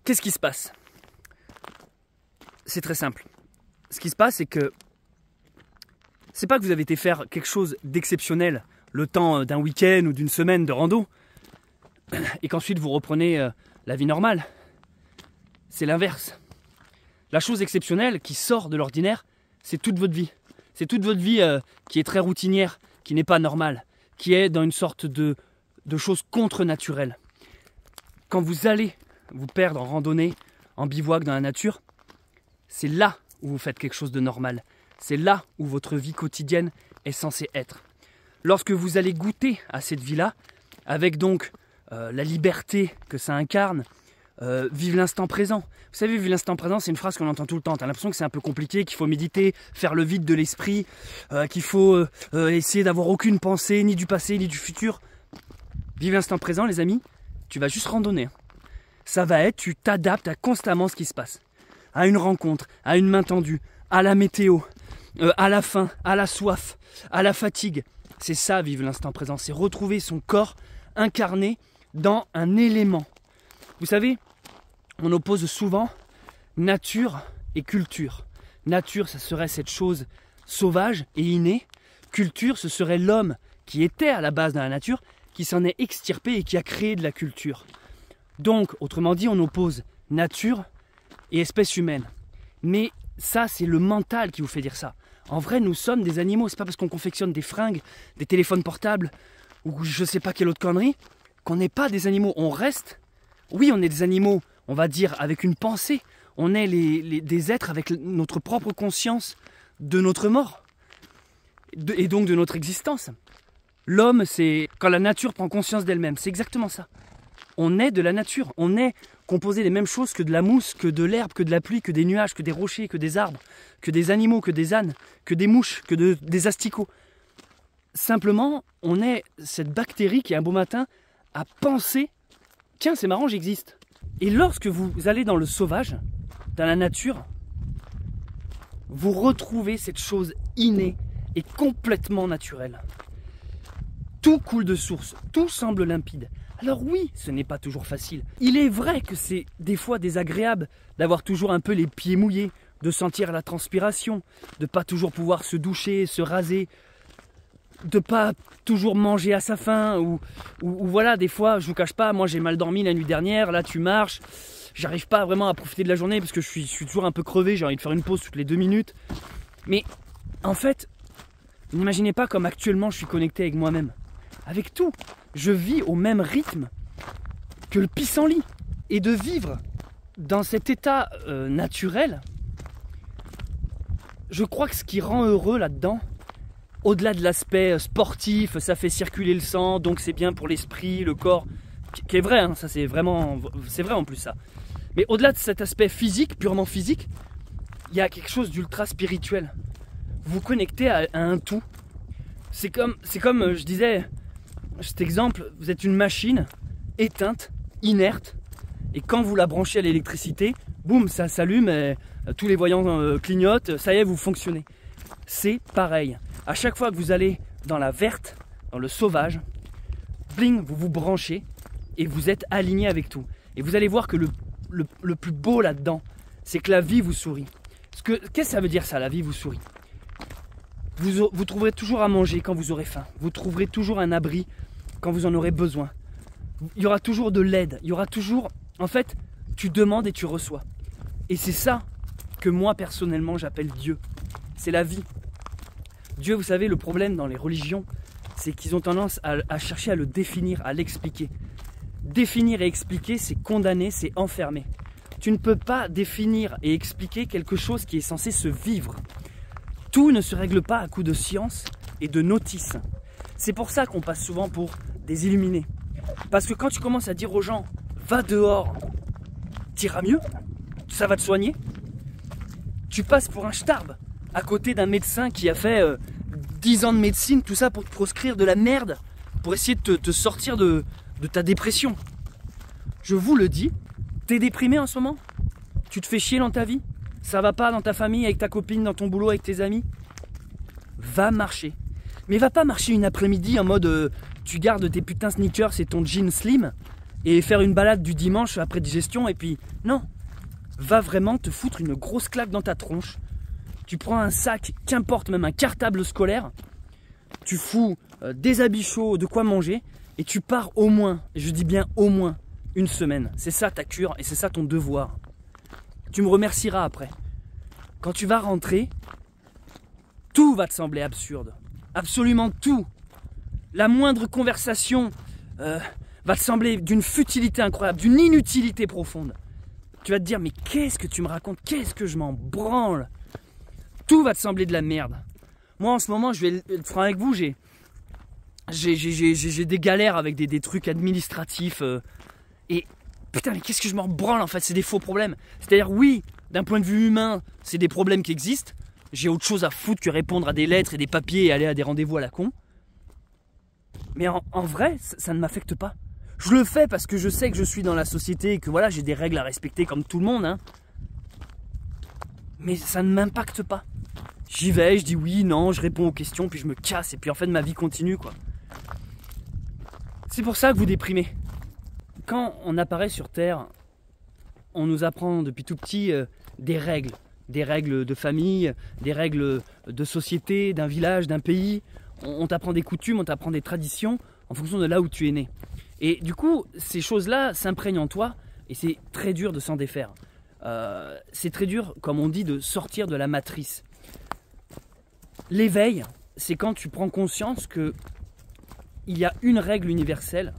Qu'est-ce qui se passe? C'est très simple. Ce qui se passe, c'est que c'est pas que vous avez été faire quelque chose d'exceptionnel le temps d'un week-end ou d'une semaine de rando et qu'ensuite vous reprenez la vie normale. C'est l'inverse. La chose exceptionnelle qui sort de l'ordinaire, c'est toute votre vie. C'est toute votre vie qui est très routinière, qui n'est pas normale, qui est dans une sorte de chose contre-naturelle. Quand vous allez vous perdre en randonnée, en bivouac dans la nature, c'est là où vous faites quelque chose de normal. C'est là où votre vie quotidienne est censée être. Lorsque vous allez goûter à cette vie-là, avec donc la liberté que ça incarne, vive l'instant présent. Vous savez, vivre l'instant présent, c'est une phrase qu'on entend tout le temps. T'as l'impression que c'est un peu compliqué, qu'il faut méditer, faire le vide de l'esprit, qu'il faut essayer d'avoir aucune pensée, ni du passé, ni du futur. Vive l'instant présent, les amis, tu vas juste randonner. Ça va être, tu t'adaptes à constamment ce qui se passe. À une rencontre, à une main tendue, à la météo, à la faim, à la soif, à la fatigue. C'est ça, vivre l'instant présent. C'est retrouver son corps incarné dans un élément. Vous savez, on oppose souvent nature et culture. Nature, ça serait cette chose sauvage et innée. Culture, ce serait l'homme qui était à la base dans la nature, qui s'en est extirpé et qui a créé de la culture. Donc, autrement dit, on oppose nature et espèce humaine. Mais ça, c'est le mental qui vous fait dire ça. En vrai, nous sommes des animaux. C'est pas parce qu'on confectionne des fringues, des téléphones portables ou je sais pas quelle autre connerie qu'on n'est pas des animaux. On reste, oui, on est des animaux, on va dire, avec une pensée. On est des êtres avec notre propre conscience de notre mort et donc de notre existence. L'homme, c'est quand la nature prend conscience d'elle-même. C'est exactement ça. On est de la nature. On est composé des mêmes choses que de la mousse, que de l'herbe, que de la pluie, que des nuages, que des rochers, que des arbres, que des animaux, que des ânes, que des mouches, que des asticots. Simplement, on est cette bactérie qui, un beau matin, a pensé « Tiens, c'est marrant, j'existe ». Et lorsque vous allez dans le sauvage, dans la nature, vous retrouvez cette chose innée et complètement naturelle. Tout coule de source, tout semble limpide. Alors oui, ce n'est pas toujours facile. Il est vrai que c'est des fois désagréable d'avoir toujours un peu les pieds mouillés, de sentir la transpiration, de pas toujours pouvoir se doucher, se raser, de pas toujours manger à sa faim, ou voilà, des fois, je vous cache pas, moi j'ai mal dormi la nuit dernière, là tu marches, j'arrive pas vraiment à profiter de la journée parce que je suis toujours un peu crevé, j'ai envie de faire une pause toutes les 2 minutes. Mais en fait, n'imaginez pas comme actuellement je suis connecté avec moi-même. Avec tout, je vis au même rythme que le pissenlit. Et de vivre dans cet état naturel, je crois que ce qui rend heureux là-dedans, au-delà de l'aspect sportif, ça fait circuler le sang, donc c'est bien pour l'esprit, le corps, qui est vrai, hein, ça c'est vrai en plus ça. Mais au-delà de cet aspect physique, purement physique, il y a quelque chose d'ultra spirituel. Vous vous connectez à un tout. C'est comme je disais, cet exemple, vous êtes une machine éteinte, inerte, et quand vous la branchez à l'électricité, boum, ça s'allume, et tous les voyants clignotent, ça y est, vous fonctionnez. C'est pareil. À chaque fois que vous allez dans la verte, dans le sauvage, bling, vous vous branchez et vous êtes aligné avec tout. Et vous allez voir que le plus beau là-dedans, c'est que la vie vous sourit. Qu'est-ce que ça veut dire ça, la vie vous sourit ? Vous trouverez toujours à manger quand vous aurez faim. Vous trouverez toujours un abri quand vous en aurez besoin. Il y aura toujours de l'aide. Il y aura toujours... En fait, tu demandes et tu reçois. Et c'est ça que moi, personnellement, j'appelle Dieu. C'est la vie. Dieu, vous savez, le problème dans les religions, c'est qu'ils ont tendance à chercher à le définir, à l'expliquer. Définir et expliquer, c'est condamner, c'est enfermer. Tu ne peux pas définir et expliquer quelque chose qui est censé se vivre. Tout ne se règle pas à coup de science et de notice. C'est pour ça qu'on passe souvent pour des illuminés. Parce que quand tu commences à dire aux gens « va dehors, t'iras mieux, ça va te soigner », tu passes pour un starbe à côté d'un médecin qui a fait 10 ans de médecine, tout ça pour te proscrire de la merde, pour essayer de te sortir de ta dépression. Je vous le dis, t'es déprimé en ce moment ? Tu te fais chier dans ta vie ? Ça va pas dans ta famille, avec ta copine, dans ton boulot, avec tes amis ? Va marcher. Mais va pas marcher une après-midi en mode tu gardes tes putains sneakers et ton jean slim et faire une balade du dimanche après digestion et puis non. Va vraiment te foutre une grosse claque dans ta tronche. Tu prends un sac, qu'importe, même un cartable scolaire, tu fous des habits chauds, de quoi manger et tu pars au moins, et je dis bien au moins, une semaine. C'est ça ta cure et c'est ça ton devoir. Tu me remercieras après. Quand tu vas rentrer, tout va te sembler absurde. Absolument tout. La moindre conversation va te sembler d'une futilité incroyable, d'une inutilité profonde. Tu vas te dire, mais qu'est-ce que tu me racontes ? Qu'est-ce que je m'en branle ? Tout va te sembler de la merde. Moi, en ce moment, je vais être franc avec vous, j'ai des galères avec des trucs administratifs. Et putain, mais qu'est-ce que je m'en branle en fait ? C'est des faux problèmes. C'est-à-dire, oui, d'un point de vue humain, c'est des problèmes qui existent. J'ai autre chose à foutre que répondre à des lettres et des papiers et aller à des rendez-vous à la con. Mais en vrai, ça ne m'affecte pas. Je le fais parce que je sais que je suis dans la société et que voilà, j'ai des règles à respecter comme tout le monde. Hein. Mais ça ne m'impacte pas. J'y vais, je dis oui, non, je réponds aux questions, puis je me casse. Et puis en fait, ma vie continue, quoi. C'est pour ça que vous déprimez. Quand on apparaît sur Terre, on nous apprend depuis tout petit des règles. Des règles de famille, des règles de société, d'un village, d'un pays. On t'apprend des coutumes, on t'apprend des traditions en fonction de là où tu es né. Et du coup, ces choses-là s'imprègnent en toi et c'est très dur de s'en défaire. C'est très dur, comme on dit, de sortir de la matrice. L'éveil, c'est quand tu prends conscience que il y a une règle universelle,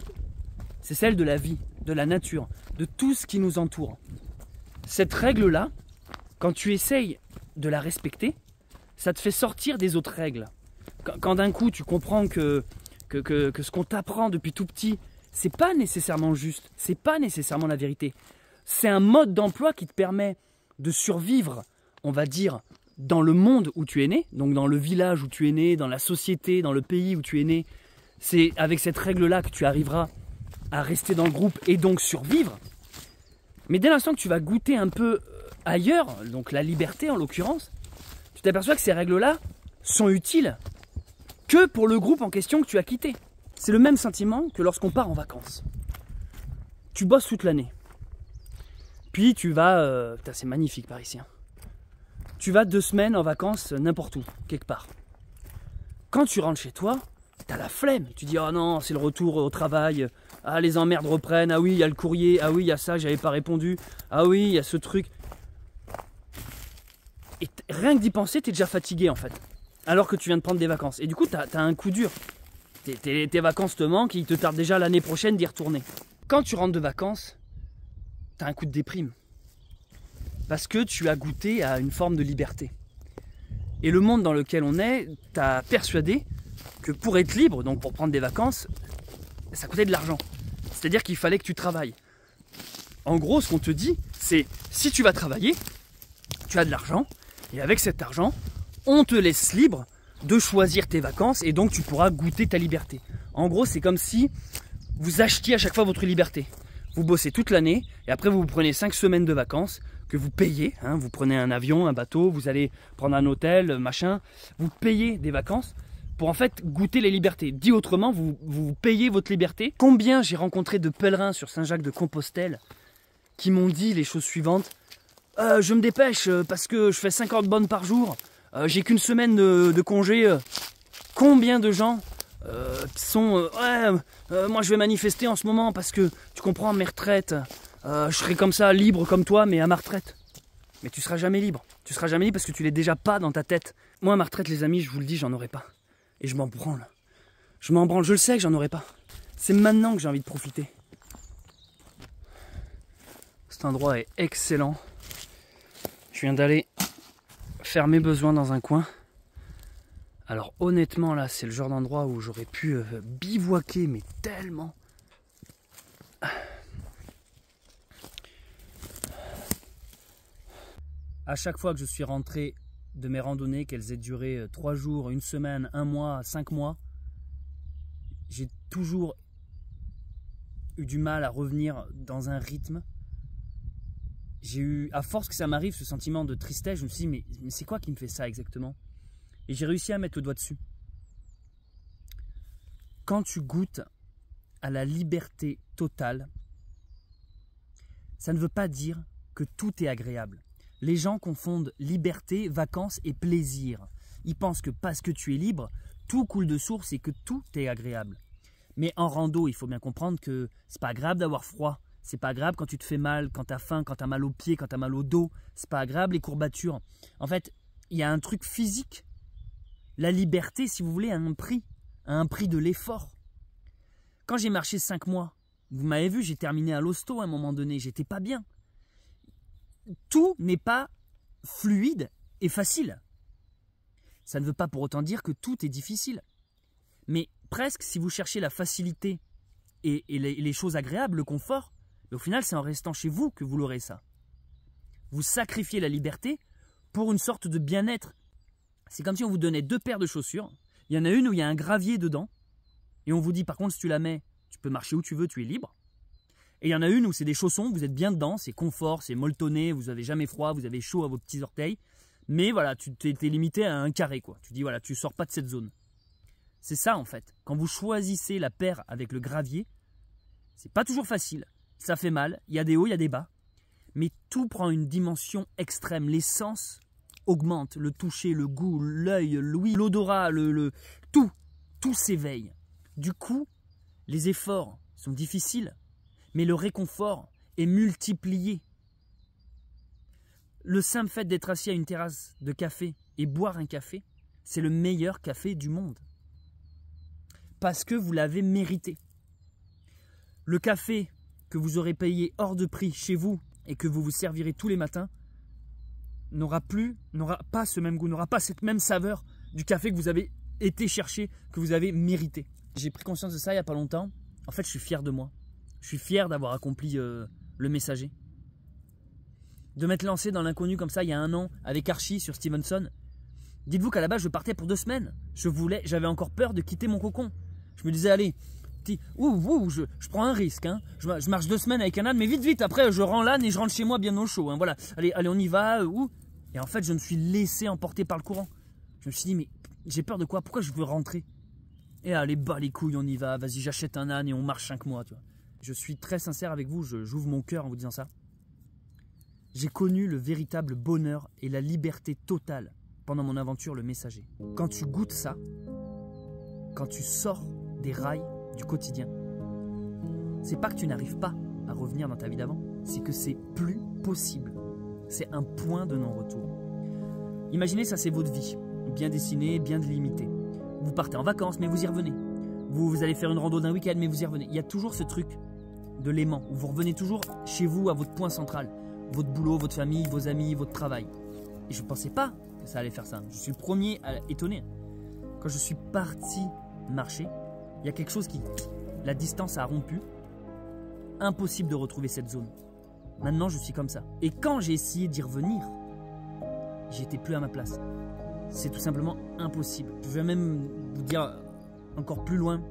c'est celle de la vie, de la nature, de tout ce qui nous entoure. Cette règle-là, quand tu essayes de la respecter, ça te fait sortir des autres règles. Quand d'un coup tu comprends que ce qu'on t'apprend depuis tout petit, c'est pas nécessairement juste, c'est pas nécessairement la vérité. C'est un mode d'emploi qui te permet de survivre, on va dire, dans le monde où tu es né, donc dans le village où tu es né, dans la société, dans le pays où tu es né. C'est avec cette règle-là que tu arriveras à rester dans le groupe et donc survivre. Mais dès l'instant que tu vas goûter un peu ailleurs, donc la liberté en l'occurrence, tu t'aperçois que ces règles-là sont utiles que pour le groupe en question que tu as quitté. C'est le même sentiment que lorsqu'on part en vacances. Tu bosses toute l'année. Puis tu vas... c'est magnifique par ici. Hein. Tu vas 2 semaines en vacances n'importe où, quelque part. Quand tu rentres chez toi, t'as la flemme. Tu dis, oh non, c'est le retour au travail. Ah, les emmerdes reprennent. Ah oui, il y a le courrier. Ah oui, il y a ça, j'avais pas répondu. Ah oui, il y a ce truc. Et rien que d'y penser, t'es déjà fatigué en fait. Alors que tu viens de prendre des vacances. Et du coup, t'as un coup dur. Tes vacances te manquent et il te tarde déjà l'année prochaine d'y retourner. Quand tu rentres de vacances, t'as un coup de déprime. Parce que tu as goûté à une forme de liberté. Et le monde dans lequel on est t'a persuadé que pour être libre, donc pour prendre des vacances, ça coûtait de l'argent. C'est-à-dire qu'il fallait que tu travailles. En gros, ce qu'on te dit, c'est si tu vas travailler, tu as de l'argent, et avec cet argent, on te laisse libre de choisir tes vacances, et donc tu pourras goûter ta liberté. En gros, c'est comme si vous achetiez à chaque fois votre liberté. Vous bossez toute l'année, et après vous prenez 5 semaines de vacances, que vous payez, hein, vous prenez un avion, un bateau, vous allez prendre un hôtel, machin, vous payez des vacances pour en fait goûter les libertés. Dit autrement, vous payez votre liberté. Combien j'ai rencontré de pèlerins sur Saint-Jacques-de-Compostelle qui m'ont dit les choses suivantes. Je me dépêche parce que je fais 50 bonnes par jour, j'ai qu'une semaine de congé. Combien de gens qui sont moi je vais manifester en ce moment parce que tu comprends mes retraites, je serai comme ça libre comme toi mais à ma retraite. Mais tu seras jamais libre. Tu seras jamais libre parce que tu l'es déjà pas dans ta tête. Moi à ma retraite les amis, je vous le dis, j'en aurai pas. Et je m'en branle. Je m'en branle, je le sais que j'en aurai pas. C'est maintenant que j'ai envie de profiter. Cet endroit est excellent. Je viens d'aller faire mes besoins dans un coin. Alors honnêtement là, c'est le genre d'endroit où j'aurais pu bivouaquer, mais tellement. À chaque fois que je suis rentré de mes randonnées, qu'elles aient duré 3 jours, 1 semaine, 1 mois, 5 mois, j'ai toujours eu du mal à revenir dans un rythme. J'ai eu, à force que ça m'arrive, ce sentiment de tristesse. Je me suis dit, mais c'est quoi qui me fait ça exactement? Et j'ai réussi à mettre le doigt dessus. Quand tu goûtes à la liberté totale, ça ne veut pas dire que tout est agréable. Les gens confondent liberté, vacances et plaisir. Ils pensent que parce que tu es libre, tout coule de source et que tout est agréable. Mais en rando, il faut bien comprendre que c'est pas agréable d'avoir froid. C'est pas agréable quand tu te fais mal, quand tu as faim, quand tu as mal aux pieds, quand tu as mal au dos. C'est pas agréable les courbatures. En fait, il y a un truc physique. La liberté, si vous voulez, a un prix de l'effort. Quand j'ai marché 5 mois, vous m'avez vu, j'ai terminé à l'hosto à un moment donné, j'étais pas bien. Tout n'est pas fluide et facile. Ça ne veut pas pour autant dire que tout est difficile. Mais presque, si vous cherchez la facilité et les choses agréables, le confort, mais au final, c'est en restant chez vous que vous l'aurez ça. Vous sacrifiez la liberté pour une sorte de bien-être. C'est comme si on vous donnait 2 paires de chaussures. Il y en a une où il y a un gravier dedans. Et on vous dit, par contre, si tu la mets, tu peux marcher où tu veux, tu es libre. Et il y en a une où c'est des chaussons, vous êtes bien dedans, c'est confort, c'est molletonné, vous n'avez jamais froid, vous avez chaud à vos petits orteils. Mais voilà, tu t'es limité à un carré, quoi. Tu dis, voilà, tu sors pas de cette zone. C'est ça, en fait. Quand vous choisissez la paire avec le gravier, c'est pas toujours facile. Ça fait mal, il y a des hauts, il y a des bas. Mais tout prend une dimension extrême. Les sens augmentent, le toucher, le goût, l'œil, l'ouïe, l'odorat, tout s'éveille. Du coup, les efforts sont difficiles, mais le réconfort est multiplié. Le simple fait d'être assis à une terrasse de café et boire un café, c'est le meilleur café du monde. Parce que vous l'avez mérité. Le café que vous aurez payé hors de prix chez vous et que vous vous servirez tous les matins n'aura pas ce même goût, n'aura pas cette même saveur du café que vous avez été chercher, que vous avez mérité. J'ai pris conscience de ça il n'y a pas longtemps. En fait, je suis fier de moi. Je suis fier d'avoir accompli le messager. De m'être lancé dans l'inconnu comme ça il y a 1 an avec Archie sur Stevenson. Dites-vous qu'à la base, je partais pour 2 semaines. J'avais encore peur de quitter mon cocon. Je me disais, allez, je prends un risque. Hein. Je marche 2 semaines avec un âne, mais vite, après, je rends l'âne et je rentre chez moi bien au chaud. Hein. Voilà, allez, on y va. Et en fait, je me suis laissé emporter par le courant. Je me suis dit, mais j'ai peur de quoi? Pourquoi je veux rentrer? Et allez, bas les couilles, on y va. Vas-y, j'achète un âne et on marche 5 mois. Tu vois. Je suis très sincère avec vous, j'ouvre mon cœur en vous disant ça. J'ai connu le véritable bonheur et la liberté totale pendant mon aventure le messager. Quand tu goûtes ça, quand tu sors des rails du quotidien, c'est pas que tu n'arrives pas à revenir dans ta vie d'avant, c'est que c'est plus possible. C'est un point de non-retour. Imaginez, ça c'est votre vie, bien dessinée, bien délimitée. Vous partez en vacances, mais vous y revenez. Vous allez faire une rando d'un week-end, mais vous y revenez. Il y a toujours ce truc de l'aimant, où vous revenez toujours chez vous, à votre point central. Votre boulot, votre famille, vos amis, votre travail. Et je ne pensais pas que ça allait faire ça. Je suis le premier à étonner. Quand je suis parti marcher, il y a quelque chose qui... La distance a rompu. Impossible de retrouver cette zone. Maintenant, je suis comme ça. Et quand j'ai essayé d'y revenir, j'étais plus à ma place. C'est tout simplement impossible. Je vais même vous dire encore plus loin.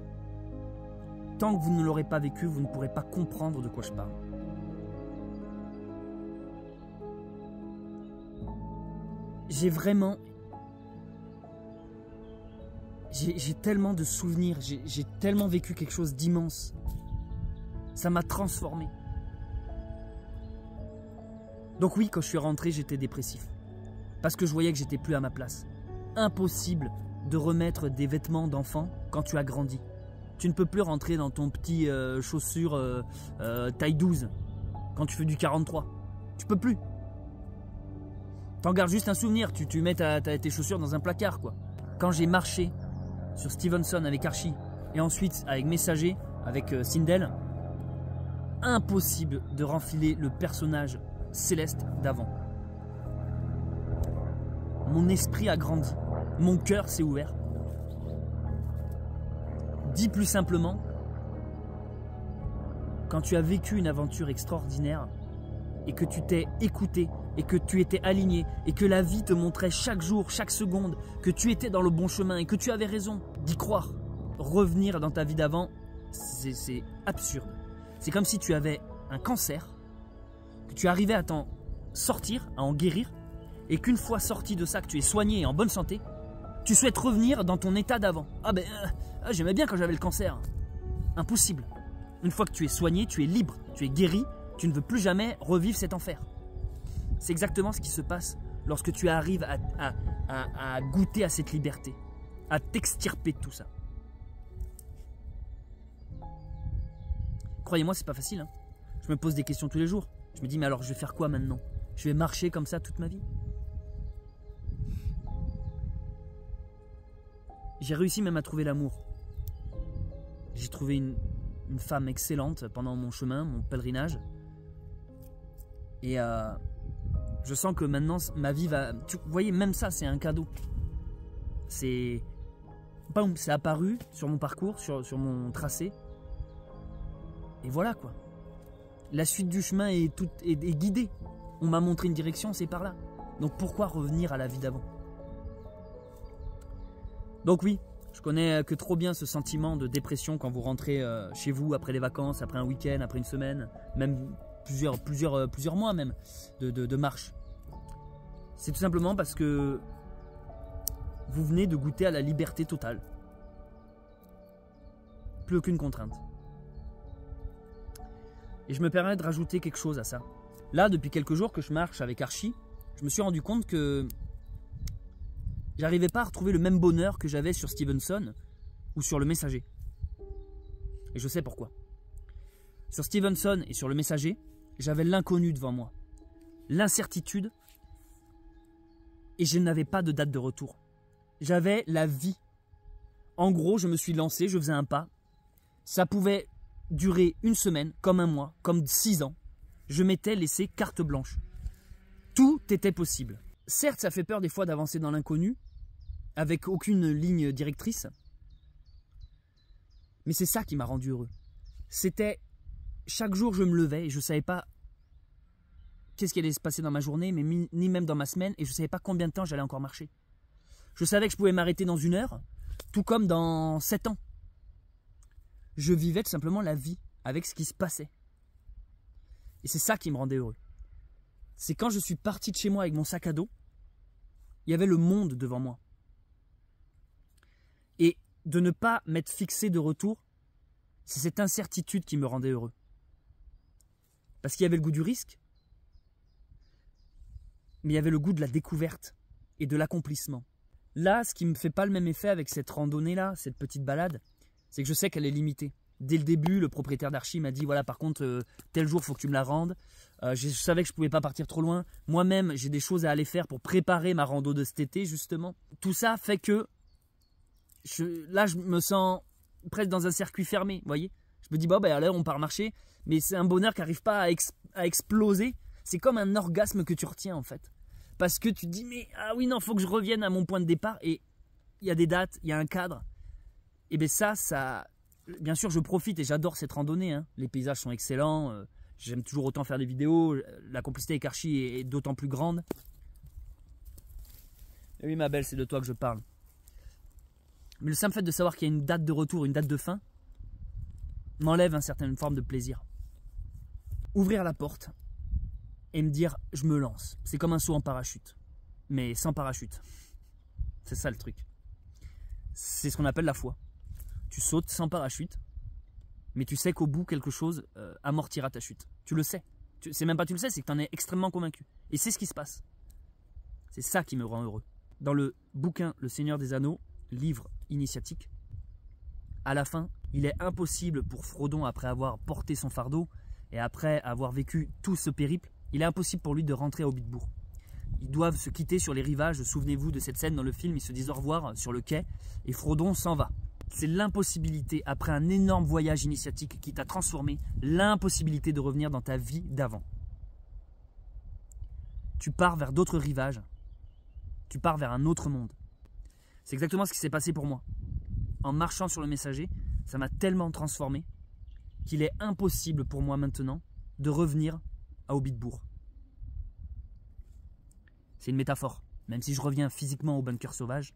Tant que vous ne l'aurez pas vécu, vous ne pourrez pas comprendre de quoi je parle. J'ai tellement de souvenirs, j'ai tellement vécu quelque chose d'immense. Ça m'a transformé. Donc oui, quand je suis rentré, j'étais dépressif. Parce que je voyais que j'étais plus à ma place. Impossible de remettre des vêtements d'enfant quand tu as grandi. Tu ne peux plus rentrer dans ton petit chaussure taille 12 quand tu fais du 43. Tu peux plus. T'en gardes juste un souvenir, tu mets tes chaussures dans un placard quoi. Quand j'ai marché sur Stevenson avec Archie et ensuite avec Messager, avec Sindel, impossible de renfiler le personnage céleste d'avant. Mon esprit a grandi, mon cœur s'est ouvert. Dit plus simplement, quand tu as vécu une aventure extraordinaire et que tu t'es écouté et que tu étais aligné et que la vie te montrait chaque jour, chaque seconde que tu étais dans le bon chemin et que tu avais raison d'y croire, revenir dans ta vie d'avant, c'est absurde. C'est comme si tu avais un cancer, que tu arrivais à t'en sortir, à en guérir, et qu'une fois sorti de ça, que tu es soigné et en bonne santé, tu souhaites revenir dans ton état d'avant. J'aimais bien quand j'avais le cancer. Impossible. Une fois que tu es soigné, tu es libre, tu es guéri, tu ne veux plus jamais revivre cet enfer. C'est exactement ce qui se passe lorsque tu arrives à goûter à cette liberté, à t'extirper de tout ça. Croyez-moi, c'est pas facile. Hein. Je me pose des questions tous les jours. Je me dis, mais alors je vais faire quoi maintenant? Je vais marcher comme ça toute ma vie? J'ai réussi même à trouver l'amour. J'ai trouvé une femme excellente pendant mon chemin, mon pèlerinage. Et je sens que maintenant ma vie va... Vous voyez, même ça, c'est un cadeau. C'est apparu sur mon parcours, sur mon tracé. Et voilà quoi. La suite du chemin est guidée. On m'a montré une direction, c'est par là. Donc pourquoi revenir à la vie d'avant? Donc oui, je connais que trop bien ce sentiment de dépression quand vous rentrez chez vous après les vacances, après un week-end, après une semaine, même plusieurs mois même de marche. C'est tout simplement parce que vous venez de goûter à la liberté totale. Plus aucune contrainte. Et je me permets de rajouter quelque chose à ça. Là, depuis quelques jours que je marche avec Archie, je me suis rendu compte que j'arrivais pas à retrouver le même bonheur que j'avais sur Stevenson ou sur le Messager. Et je sais pourquoi. Sur Stevenson et sur le Messager, j'avais l'inconnu devant moi, l'incertitude, et je n'avais pas de date de retour. J'avais la vie. En gros, je me suis lancé, je faisais un pas. Ça pouvait durer une semaine, comme un mois, comme 6 ans. Je m'étais laissé carte blanche. Tout était possible. Certes, ça fait peur des fois d'avancer dans l'inconnu, avec aucune ligne directrice. Mais c'est ça qui m'a rendu heureux. C'était, chaque jour je me levais et je ne savais pas qu'est-ce qui allait se passer dans ma journée, mais ni même dans ma semaine, et je ne savais pas combien de temps j'allais encore marcher. Je savais que je pouvais m'arrêter dans 1 heure, tout comme dans 7 ans. Je vivais tout simplement la vie avec ce qui se passait. Et c'est ça qui me rendait heureux. C'est quand je suis parti de chez moi avec mon sac à dos, il y avait le monde devant moi. Et de ne pas m'être fixé de retour, c'est cette incertitude qui me rendait heureux. Parce qu'il y avait le goût du risque, mais il y avait le goût de la découverte et de l'accomplissement. Là, ce qui ne me fait pas le même effet avec cette randonnée-là, cette petite balade, c'est que je sais qu'elle est limitée. Dès le début, le propriétaire d'Archi m'a dit, voilà, par contre, tel jour, il faut que tu me la rendes. Je savais que je ne pouvais pas partir trop loin. Moi-même, j'ai des choses à aller faire pour préparer ma rando de cet été, justement. Tout ça fait que là, je me sens presque dans un circuit fermé, vous voyez. Je me dis, bon, ben, alors, on part marcher, mais c'est un bonheur qui n'arrive pas à exploser. C'est comme un orgasme que tu retiens, en fait. Parce que tu te dis, mais ah oui, non, il faut que je revienne à mon point de départ. Et il y a des dates, il y a un cadre. Et bien ça, bien sûr, je profite et j'adore cette randonnée. Hein. Les paysages sont excellents. J'aime toujours autant faire des vidéos. La complicité avec Archi est d'autant plus grande. Et oui, ma belle, c'est de toi que je parle. Mais le simple fait de savoir qu'il y a une date de retour, une date de fin, m'enlève une certaine forme de plaisir. Ouvrir la porte et me dire, je me lance. C'est comme un saut en parachute, mais sans parachute. C'est ça le truc. C'est ce qu'on appelle la foi. Tu sautes sans parachute, mais tu sais qu'au bout, quelque chose amortira ta chute. Tu le sais. C'est même pas tu le sais, c'est que tu en es extrêmement convaincu. Et c'est ce qui se passe. C'est ça qui me rend heureux. Dans le bouquin Le Seigneur des Anneaux, livre initiatique, à la fin, il est impossible pour Frodon, après avoir porté son fardeau et après avoir vécu tout ce périple, il est impossible pour lui de rentrer à Hobbitbourg. Ils doivent se quitter sur les rivages. Souvenez-vous de cette scène dans le film, ils se disent au revoir sur le quai et Frodon s'en va. C'est l'impossibilité, après un énorme voyage initiatique qui t'a transformé, l'impossibilité de revenir dans ta vie d'avant. Tu pars vers d'autres rivages, tu pars vers un autre monde. C'est exactement ce qui s'est passé pour moi. En marchant sur le Messager, ça m'a tellement transformé qu'il est impossible pour moi maintenant de revenir à Hobbitbourg. C'est une métaphore. Même si je reviens physiquement au bunker sauvage,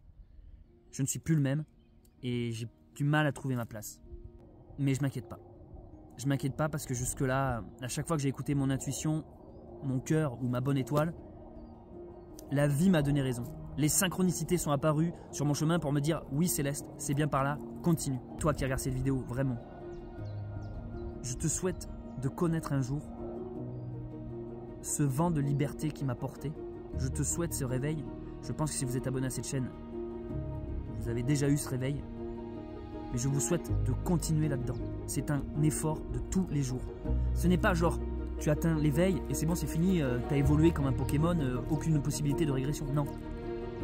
je ne suis plus le même et j'ai du mal à trouver ma place. Mais je m'inquiète pas. Je m'inquiète pas parce que jusque-là, à chaque fois que j'ai écouté mon intuition, mon cœur ou ma bonne étoile, la vie m'a donné raison. Les synchronicités sont apparues sur mon chemin pour me dire « Oui Céleste, c'est bien par là, continue ». Toi qui regardes cette vidéo, vraiment, je te souhaite de connaître un jour ce vent de liberté qui m'a porté. Je te souhaite ce réveil. Je pense que si vous êtes abonné à cette chaîne, vous avez déjà eu ce réveil. Mais je vous souhaite de continuer là-dedans. C'est un effort de tous les jours. Ce n'est pas genre, tu atteins l'éveil et c'est bon, c'est fini, tu as évolué comme un Pokémon, aucune possibilité de régression. Non.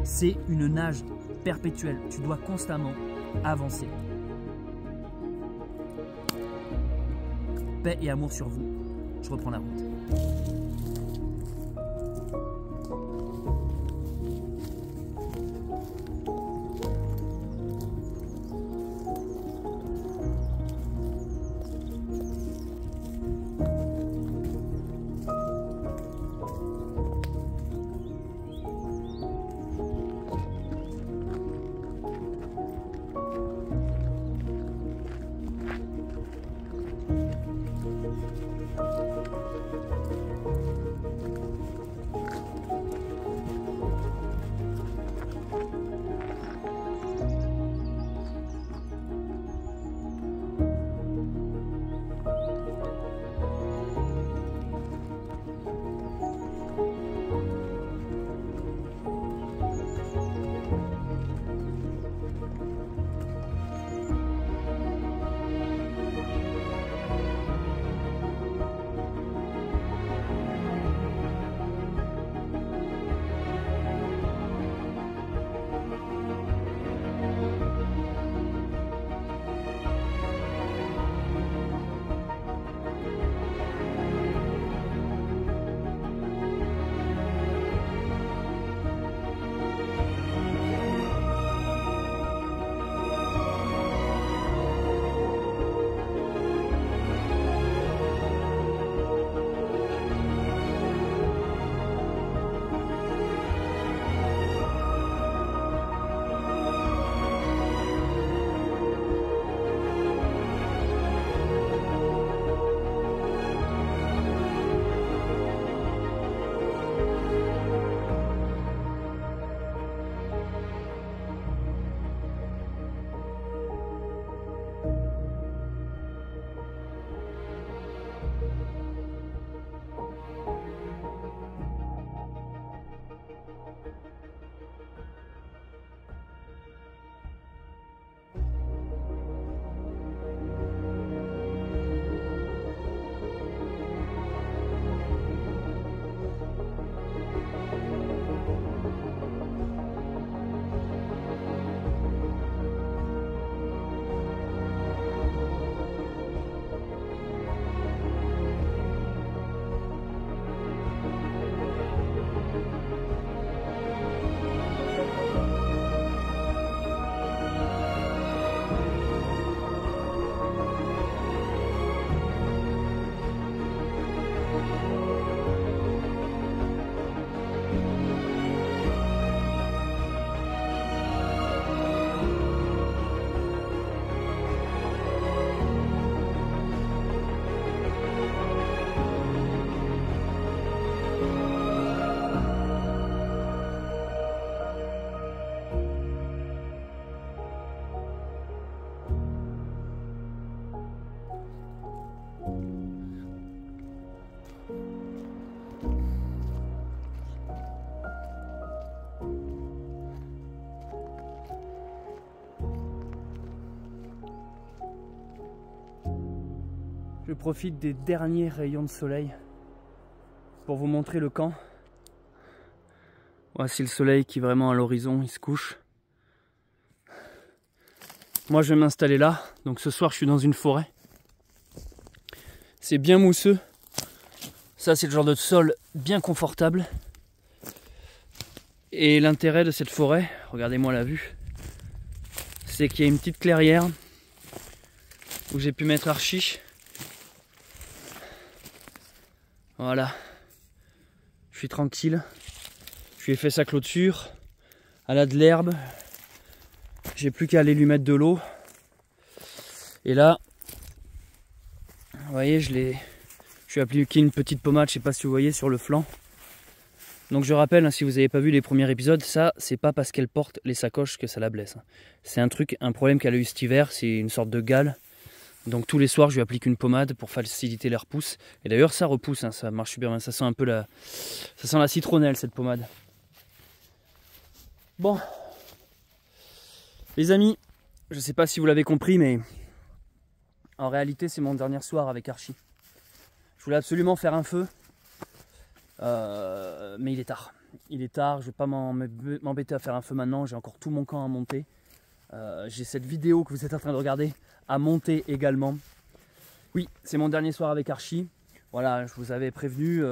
C'est une nage perpétuelle. Tu dois constamment avancer. Paix et amour sur vous. Je reprends la route. Je profite des derniers rayons de soleil pour vous montrer le camp. Voici le soleil qui est vraiment à l'horizon, il se couche. Moi je vais m'installer là, donc ce soir je suis dans une forêt. C'est bien mousseux. Ça c'est le genre de sol bien confortable. Et l'intérêt de cette forêt, regardez-moi la vue, c'est qu'il y a une petite clairière où j'ai pu mettre Archie. Voilà. Je suis tranquille. Je lui ai fait sa clôture. Elle a de l'herbe. J'ai plus qu'à aller lui mettre de l'eau. Et là, vous voyez, je lui ai appliqué une petite pommade, je sais pas si vous voyez, sur le flanc. Donc je rappelle, hein, si vous n'avez pas vu les premiers épisodes, ça, c'est pas parce qu'elle porte les sacoches que ça la blesse. C'est un problème qu'elle a eu cet hiver, c'est une sorte de gale. Donc tous les soirs, je lui applique une pommade pour faciliter les repousses. Et d'ailleurs, ça repousse, hein, ça marche super bien. Ça sent un peu ça sent la citronnelle, cette pommade. Bon. Les amis, je sais pas si vous l'avez compris, mais en réalité, c'est mon dernier soir avec Archie. Je voulais absolument faire un feu. Mais il est tard. Il est tard, je vais pas m'embêter à faire un feu maintenant. J'ai encore tout mon camp à monter. J'ai cette vidéo que vous êtes en train de regarder à monter également. Oui, c'est mon dernier soir avec Archie. Voilà, je vous avais prévenu,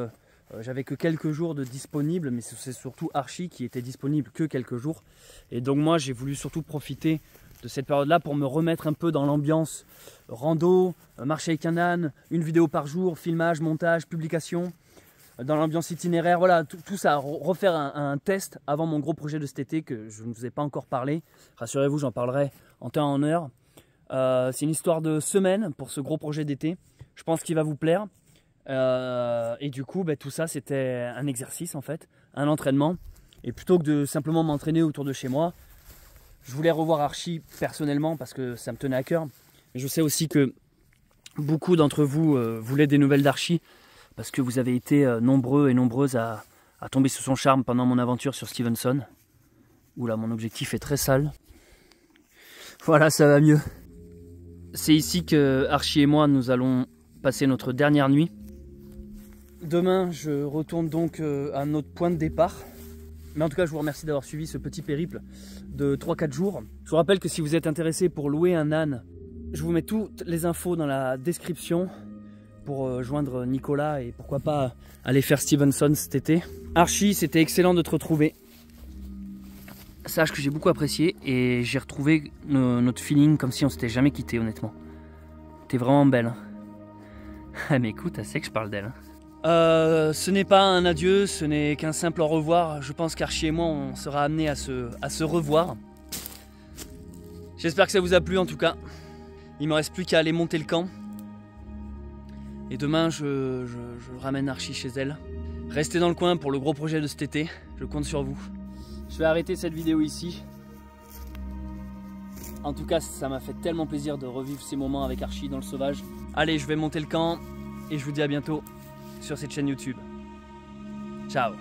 j'avais que quelques jours de disponible, mais c'est surtout Archie qui était disponible que quelques jours. Et donc moi, j'ai voulu surtout profiter de cette période-là pour me remettre un peu dans l'ambiance rando, marcher avec un âne, une vidéo par jour, filmage, montage, publication. Dans l'ambiance itinéraire, voilà, tout ça, refaire un test avant mon gros projet de cet été que je ne vous ai pas encore parlé. Rassurez-vous, j'en parlerai en temps et en heure. C'est une histoire de semaine pour ce gros projet d'été. Je pense qu'il va vous plaire. Et du coup, tout ça, c'était un exercice en fait, un entraînement. Et plutôt que de simplement m'entraîner autour de chez moi, je voulais revoir Archie personnellement parce que ça me tenait à cœur. Et je sais aussi que beaucoup d'entre vous voulaient des nouvelles d'Archie. Parce que vous avez été nombreux et nombreuses à tomber sous son charme pendant mon aventure sur Stevenson. Oula, mon objectif est très sale. Voilà, ça va mieux. C'est ici que Archie et moi, nous allons passer notre dernière nuit. Demain, je retourne donc à notre point de départ. Mais en tout cas, je vous remercie d'avoir suivi ce petit périple de 3-4 jours. Je vous rappelle que si vous êtes intéressé pour louer un âne, je vous mets toutes les infos dans la description. Pour joindre Nicolas et pourquoi pas aller faire Stevenson cet été. Archie, c'était excellent de te retrouver. Sache que j'ai beaucoup apprécié et j'ai retrouvé notre feeling comme si on s'était jamais quitté, honnêtement. T'es vraiment belle. Mais écoute, elle sait que je parle d'elle. Ce n'est pas un adieu, ce n'est qu'un simple au revoir. Je pense qu'Archie et moi, on sera amenés à se revoir. J'espère que ça vous a plu en tout cas. Il me reste plus qu'à aller monter le camp. Et demain, je ramène Archie chez elle. Restez dans le coin pour le gros projet de cet été. Je compte sur vous. Je vais arrêter cette vidéo ici. En tout cas, ça m'a fait tellement plaisir de revivre ces moments avec Archie dans le sauvage. Allez, je vais monter le camp et je vous dis à bientôt sur cette chaîne YouTube. Ciao.